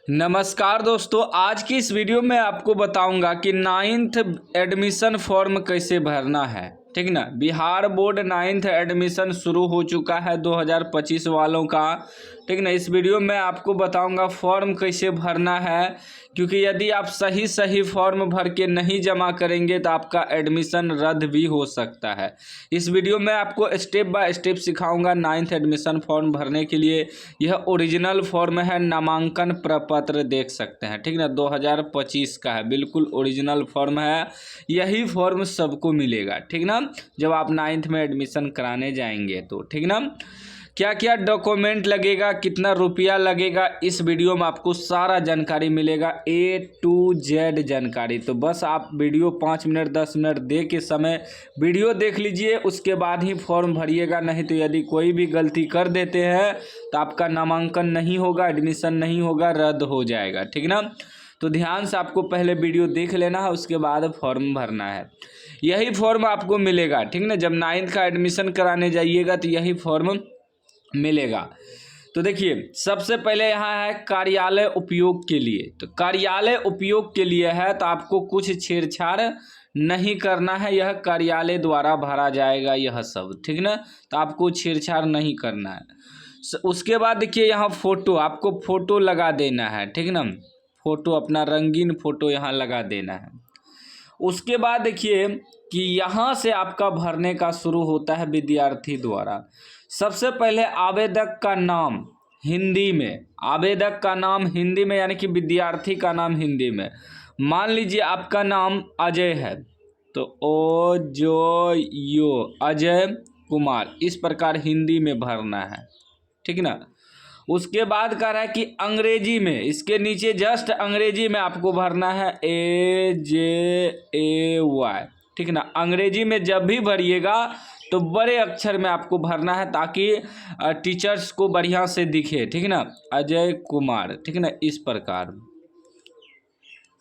नमस्कार दोस्तों, आज की इस वीडियो में आपको बताऊंगा कि नाइन्थ एडमिशन फॉर्म कैसे भरना है। ठीक ना। बिहार बोर्ड नाइन्थ एडमिशन शुरू हो चुका है 2025 वालों का। ठीक ना। इस वीडियो में आपको बताऊंगा फॉर्म कैसे भरना है, क्योंकि यदि आप सही फॉर्म भर के नहीं जमा करेंगे तो आपका एडमिशन रद्द भी हो सकता है। इस वीडियो में आपको स्टेप बाय स्टेप सिखाऊंगा नाइन्थ एडमिशन फॉर्म भरने के लिए। यह ओरिजिनल फॉर्म है, नामांकन प्रपत्र देख सकते हैं। ठीक ना। 2025 का है, बिल्कुल ओरिजिनल फॉर्म है। यही फॉर्म सबको मिलेगा। ठीक ना, जब आप नाइन्थ में एडमिशन कराने जाएंगे तो। ठीक ना। क्या क्या डॉक्यूमेंट लगेगा, कितना रुपया लगेगा, इस वीडियो में आपको सारा जानकारी मिलेगा, A to Z जानकारी। तो बस आप वीडियो 5 मिनट 10 मिनट दे के समय वीडियो देख लीजिए, उसके बाद ही फॉर्म भरिएगा। नहीं तो यदि कोई भी गलती कर देते हैं तो आपका नामांकन नहीं होगा, एडमिशन नहीं होगा, रद्द हो जाएगा। ठीक ना। तो ध्यान से आपको पहले वीडियो देख लेना है, उसके बाद फॉर्म भरना है। यही फॉर्म आपको मिलेगा। ठीक ना। जब नाइन्थ का एडमिशन कराने जाइएगा तो यही फॉर्म मिलेगा। तो देखिए, सबसे पहले यहाँ है कार्यालय उपयोग के लिए। तो कार्यालय उपयोग के लिए है तो आपको कुछ छेड़छाड़ नहीं करना है, यह कार्यालय द्वारा भरा जाएगा यह सब। ठीक ना। तो आपको छेड़छाड़ नहीं करना है। उसके बाद देखिए, यहाँ फोटो, आपको फोटो लगा देना है। ठीक ना। फोटो अपना रंगीन फोटो यहाँ लगा देना है। उसके बाद देखिए कि यहाँ से आपका भरने का शुरू होता है विद्यार्थी द्वारा। सबसे पहले आवेदक का नाम हिंदी में, आवेदक का नाम हिंदी में, यानी कि विद्यार्थी का नाम हिंदी में। मान लीजिए आपका नाम अजय है तो ओ जो यो अजय कुमार, इस प्रकार हिंदी में भरना है। ठीक ना। उसके बाद कह रहा है कि अंग्रेजी में, इसके नीचे जस्ट अंग्रेजी में आपको भरना है AJAY। ठीक ना। अंग्रेजी में जब भी भरिएगा तो बड़े अक्षर में आपको भरना है, ताकि टीचर्स को बढ़िया से दिखे। ठीक ना। अजय कुमार। ठीक ना। इस प्रकार,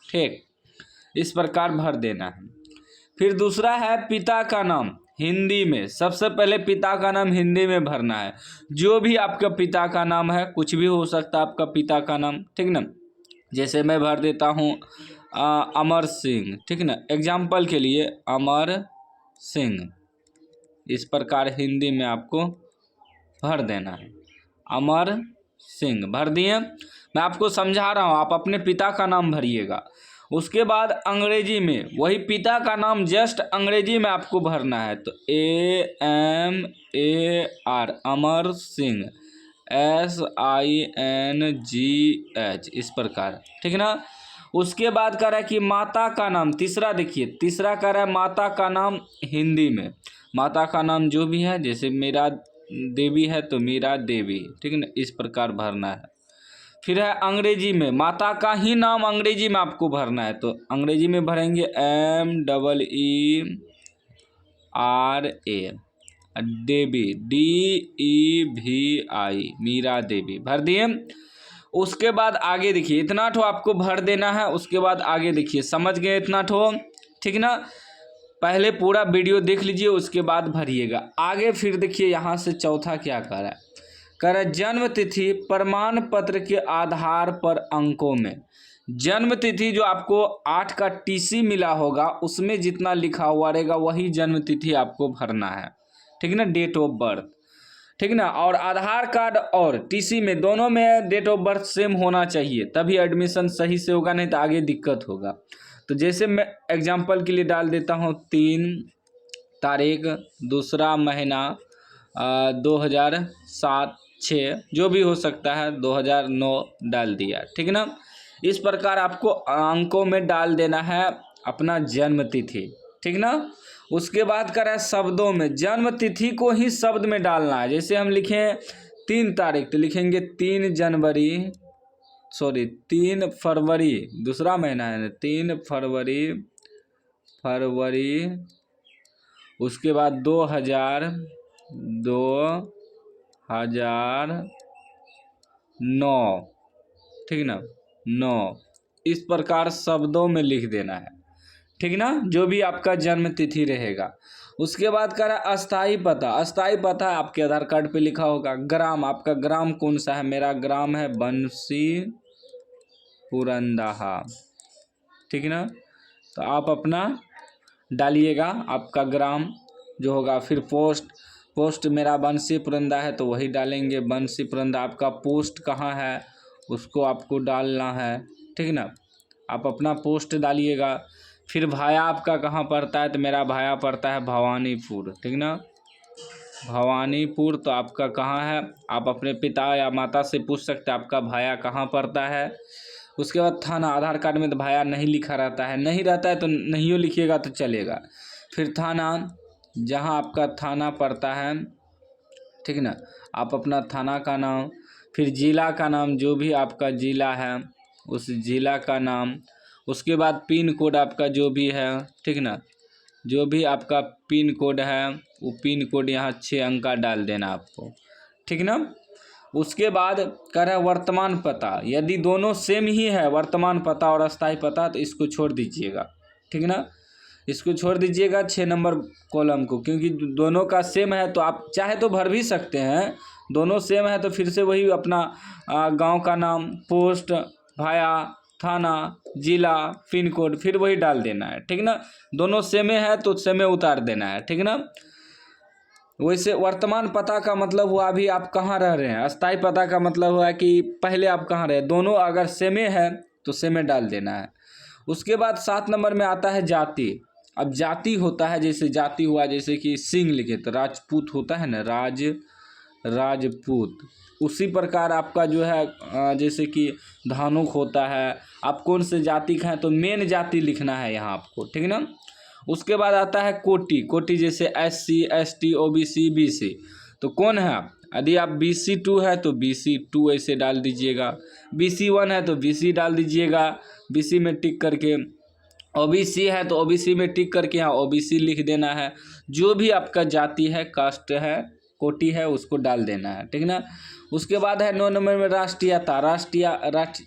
ठीक, इस प्रकार भर देना है। फिर दूसरा है पिता का नाम हिंदी में। सबसे पहले पिता का नाम हिंदी में भरना है। जो भी आपका पिता का नाम है, कुछ भी हो सकता है आपका पिता का नाम। ठीक ना। जैसे मैं भर देता हूँ अमर सिंह। ठीक ना। एग्जाम्पल के लिए अमर सिंह, इस प्रकार हिंदी में आपको भर देना है। अमर सिंह भर दिए। मैं आपको समझा रहा हूँ, आप अपने पिता का नाम भरिएगा। उसके बाद अंग्रेजी में वही पिता का नाम जस्ट अंग्रेजी में आपको भरना है। तो AMAR, अमर सिंह, SINGH, इस प्रकार। ठीक ना। उसके बाद कह रहा है कि माता का नाम, तीसरा देखिए, तीसरा कह रहा है माता का नाम हिंदी में। माता का नाम जो भी है, जैसे मीरा देवी है तो मीरा देवी। ठीक है ना। इस प्रकार भरना है। फिर है अंग्रेजी में, माता का ही नाम अंग्रेजी में आपको भरना है। तो अंग्रेजी में भरेंगे MEERA, देवी, DEVI, मीरा देवी भर दिए। उसके बाद आगे देखिए, इतना ठो आपको भर देना है। उसके बाद आगे देखिए, समझ गए इतना ठो। ठीक ना। पहले पूरा वीडियो देख लीजिए, उसके बाद भरिएगा। आगे फिर देखिए यहाँ से चौथा क्या कह रहा है, कह रहा है जन्म तिथि प्रमाण पत्र के आधार पर अंकों में। जन्म तिथि जो आपको 8 का TC मिला होगा, उसमें जितना लिखा हुआ रहेगा वही जन्म तिथि आपको भरना है। ठीक ना। Date of birth. ठीक ना। और आधार कार्ड और TC में, दोनों में डेट ऑफ बर्थ सेम होना चाहिए, तभी एडमिशन सही से होगा, नहीं तो आगे दिक्कत होगा। तो जैसे मैं एग्जांपल के लिए डाल देता हूँ 3 तारीख 2 महीना 2007 6, जो भी हो सकता है, 2009 डाल दिया। ठीक ना। इस प्रकार आपको अंकों में डाल देना है अपना जन्म तिथि। ठीक ना। उसके बाद कर है शब्दों में, जन्म तिथि को ही शब्द में डालना है। जैसे हम लिखें 3 तारीख तो लिखेंगे 3 फरवरी, दूसरा महीना है, 3 फरवरी। उसके बाद 2009। ठीक ना। 9, इस प्रकार शब्दों में लिख देना है। ठीक ना। जो भी आपका जन्म तिथि रहेगा। उसके बाद कह रहा है अस्थाई पता। अस्थाई पता आपके आधार कार्ड पे लिखा होगा। ग्राम, आपका ग्राम कौन सा है, मेरा ग्राम है बंसी पुरंदाहा, ठीक है ना। तो आप अपना डालिएगा आपका ग्राम जो होगा। फिर पोस्ट मेरा बंसी पुरंदा है तो वही डालेंगे, बंसी पुरंदा। आपका पोस्ट कहाँ है उसको आपको डालना है, ठीक है ना। आप अपना पोस्ट डालिएगा। फिर भाया आपका कहाँ पड़ता है, तो मेरा भाया पड़ता है भवानीपुर, ठीक ना, भवानीपुर। तो आपका कहाँ है, आप अपने पिता या माता से पूछ सकते हैं आपका भाया कहाँ पड़ता है। उसके बाद थाना, आधार कार्ड में तो भाया नहीं लिखा रहता है, नहीं रहता है तो नहीं लिखिएगा तो चलेगा। फिर थाना, जहाँ आपका थाना पड़ता है, ठीक ना, आप अपना थाना का नाम। फिर जिला का नाम, जो भी आपका जिला है उस जिला का नाम। उसके बाद पिन कोड आपका जो भी है, ठीक ना, जो भी आपका पिन कोड है वो पिन कोड यहाँ 6 अंक का डाल देना आपको, ठीक ना। उसके बाद कह रहा है वर्तमान पता, यदि दोनों सेम ही है वर्तमान पता और अस्थायी पता तो इसको छोड़ दीजिएगा, ठीक ना, इसको छोड़ दीजिएगा 6 नंबर कॉलम को, क्योंकि दोनों का सेम है तो आप चाहे तो भर भी सकते हैं। दोनों सेम है तो फिर से वही अपना गांव का नाम, पोस्ट, भाया, थाना, जिला, पिन कोड, फिर वही डाल देना है, ठीक ना। दोनों सेमे है तो सेमे उतार देना है, ठीक ना। वैसे वर्तमान पता का मतलब हुआ अभी आप कहाँ रह रहे हैं, अस्थायी पता का मतलब हुआ कि पहले आप कहाँ रहे। दोनों अगर सेमे है तो सेमे डाल देना है। उसके बाद 7 नंबर में आता है जाति। अब जाति होता है, जैसे जाति हुआ जैसे कि सिंह लिखे तो राजपूत होता है ना, राजपूत। उसी प्रकार आपका जो है जैसे कि धानुक होता है। आप कौन से जाति का है तो मेन जाति लिखना है यहाँ आपको, ठीक है ना। उसके बाद आता है कोटि, जैसे SC ST OBC BC। तो कौन है आप, यदि आप BC2 है तो BC2 ऐसे डाल दीजिएगा, BC1 है तो BC डाल दीजिएगा, BC में टिक करके। OBC है तो OBC में टिक करके यहाँ OBC लिख देना है। जो भी आपका जाति है, कास्ट है, कोटि है, उसको डाल देना है, ठीक ना। उसके बाद है 9 नंबर में राष्ट्रीयता।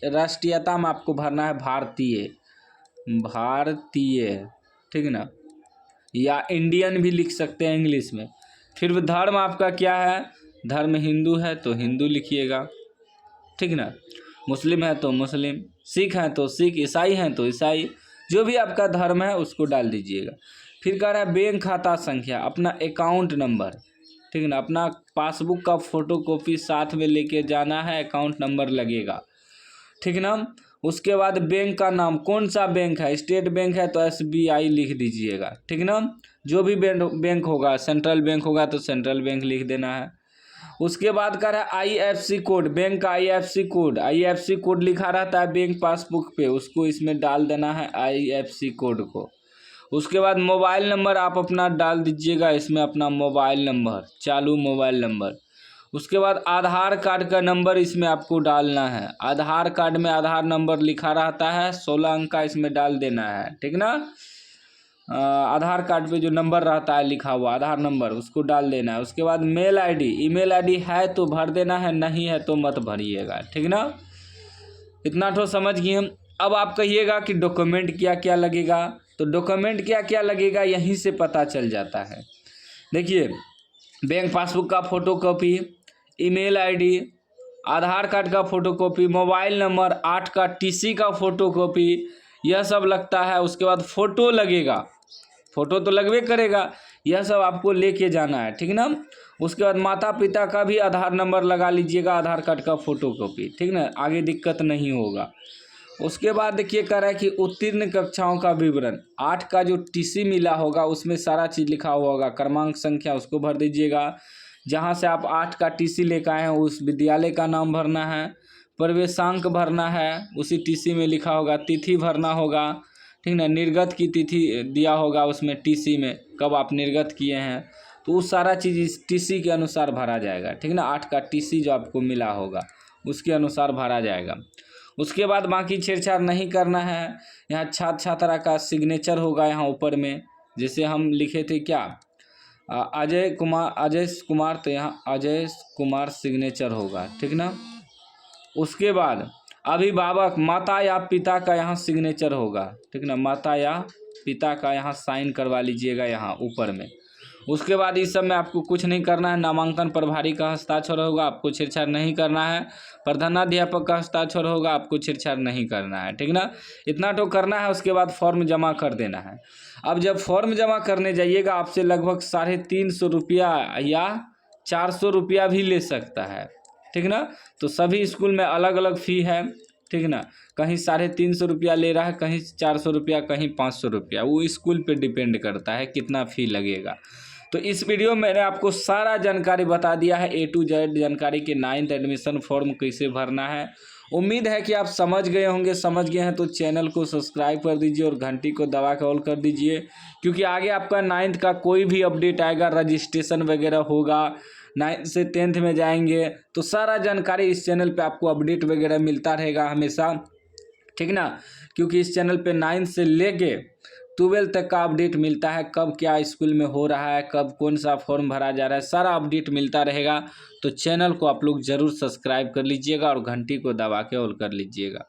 राष्ट्रीयता में आपको भरना है भारतीय, ठीक ना, या इंडियन भी लिख सकते हैं इंग्लिश में। फिर धर्म आपका क्या है, धर्म हिंदू है तो हिंदू लिखिएगा, ठीक ना। मुस्लिम है तो मुस्लिम, सिख है तो सिख, ईसाई हैं तो ईसाई, जो भी आपका धर्म है उसको डाल दीजिएगा। फिर कह रहा है बैंक खाता संख्या, अपना अकाउंट नंबर, ठीक है ना। अपना पासबुक का फोटोकॉपी साथ में लेके जाना है, अकाउंट नंबर लगेगा, ठीक ना। उसके बाद बैंक का नाम, कौन सा बैंक है, स्टेट बैंक है तो SBI लिख दीजिएगा, ठीक ना। जो भी बैंक होगा, सेंट्रल बैंक होगा तो सेंट्रल बैंक लिख देना है। उसके बाद का है IFC कोड, बैंक का IFC कोड लिखा रहता है बैंक पासबुक पे, उसको इसमें डाल देना है IFC कोड को। उसके बाद मोबाइल नंबर आप अपना डाल दीजिएगा इसमें, अपना मोबाइल नंबर, चालू मोबाइल नंबर। उसके बाद आधार कार्ड का नंबर इसमें आपको डालना है। आधार कार्ड में आधार नंबर लिखा रहता है, 16 अंक का इसमें डाल देना है, ठीक ना। आधार कार्ड पे जो नंबर रहता है लिखा हुआ आधार नंबर, उसको डाल देना है। उसके बाद मेल आईडी, ईमेल आईडी है तो भर देना है, नहीं है तो मत भरिएगा, ठीक ना। इतना तो समझ गए हम। अब आप कहिएगा कि डॉक्यूमेंट क्या क्या लगेगा, तो डॉक्यूमेंट क्या क्या लगेगा यहीं से पता चल जाता है। देखिए, बैंक पासबुक का फोटोकॉपी, ईमेल आईडी, आधार कार्ड का फोटोकॉपी, मोबाइल नंबर, 8 का TC का फोटोकॉपी, यह सब लगता है। उसके बाद फ़ोटो लगेगा, फ़ोटो तो लगवे करेगा, यह सब आपको लेके जाना है, ठीक ना। उसके बाद माता पिता का भी आधार नंबर लगा लीजिएगा, आधार कार्ड का फोटोकॉपी, ठीक ना, आगे दिक्कत नहीं होगा। उसके बाद देखिए कह रहा है कि उत्तीर्ण कक्षाओं का विवरण, 8 का जो TC मिला होगा उसमें सारा चीज़ लिखा हुआ होगा, क्रमांक संख्या उसको भर दीजिएगा। जहाँ से आप 8 का TC लेकर आए हैं उस विद्यालय का नाम भरना है, प्रवेशांक भरना है, उसी TC में लिखा होगा, तिथि भरना होगा, ठीक ना। निर्गत की तिथि दिया होगा उसमें TC में, कब आप निर्गत किए हैं, तो वो सारा चीज़ इस TC के अनुसार भरा जाएगा, ठीक ना। 8 का TC जो आपको मिला होगा उसके अनुसार भरा जाएगा। उसके बाद बाकी छेड़छाड़ नहीं करना है। यहाँ छात्र छात्रा का सिग्नेचर होगा यहाँ ऊपर में, जैसे हम लिखे थे क्या, अजय कुमार, तो यहाँ अजय कुमार सिग्नेचर होगा, ठीक ना। उसके बाद अभिभावक, माता या पिता का यहाँ सिग्नेचर होगा, ठीक ना, माता या पिता का यहाँ साइन करवा लीजिएगा यहाँ ऊपर में। उसके बाद इस सब में आपको कुछ नहीं करना है। नामांकन प्रभारी का हस्ताक्षर होगा, आपको छेड़छाड़ नहीं करना है। प्रधानाध्यापक का हस्ताक्षर होगा, आपको छेड़छाड़ नहीं करना है, ठीक ना। इतना तो करना है। उसके बाद फॉर्म जमा कर देना है। अब जब फॉर्म जमा करने जाइएगा आपसे लगभग 350 रुपया या 400 रुपया भी ले सकता है, ठीक ना। तो सभी स्कूल में अलग अलग फ़ी है, ठीक ना। कहीं 350 रुपया ले रहा है, कहीं 400 रुपया, कहीं 500 रुपया। वो स्कूल पे डिपेंड करता है कितना फ़ी लगेगा। तो इस वीडियो में मैंने आपको सारा जानकारी बता दिया है, A to Z जानकारी कि 9th एडमिशन फॉर्म कैसे भरना है। उम्मीद है कि आप समझ गए होंगे। समझ गए हैं तो चैनल को सब्सक्राइब कर दीजिए और घंटी को दबा के ऑल कर दीजिए, क्योंकि आगे आपका 9th का कोई भी अपडेट आएगा, रजिस्ट्रेशन वगैरह होगा, 9th से 10th में जाएंगे तो सारा जानकारी इस चैनल पे आपको अपडेट वगैरह मिलता रहेगा हमेशा, ठीक ना। क्योंकि इस चैनल पे 9th से लेके 12th तक का अपडेट मिलता है, कब क्या स्कूल में हो रहा है, कब कौन सा फॉर्म भरा जा रहा है, सारा अपडेट मिलता रहेगा। तो चैनल को आप लोग ज़रूर सब्सक्राइब कर लीजिएगा और घंटी को दबा के ऑल कर लीजिएगा।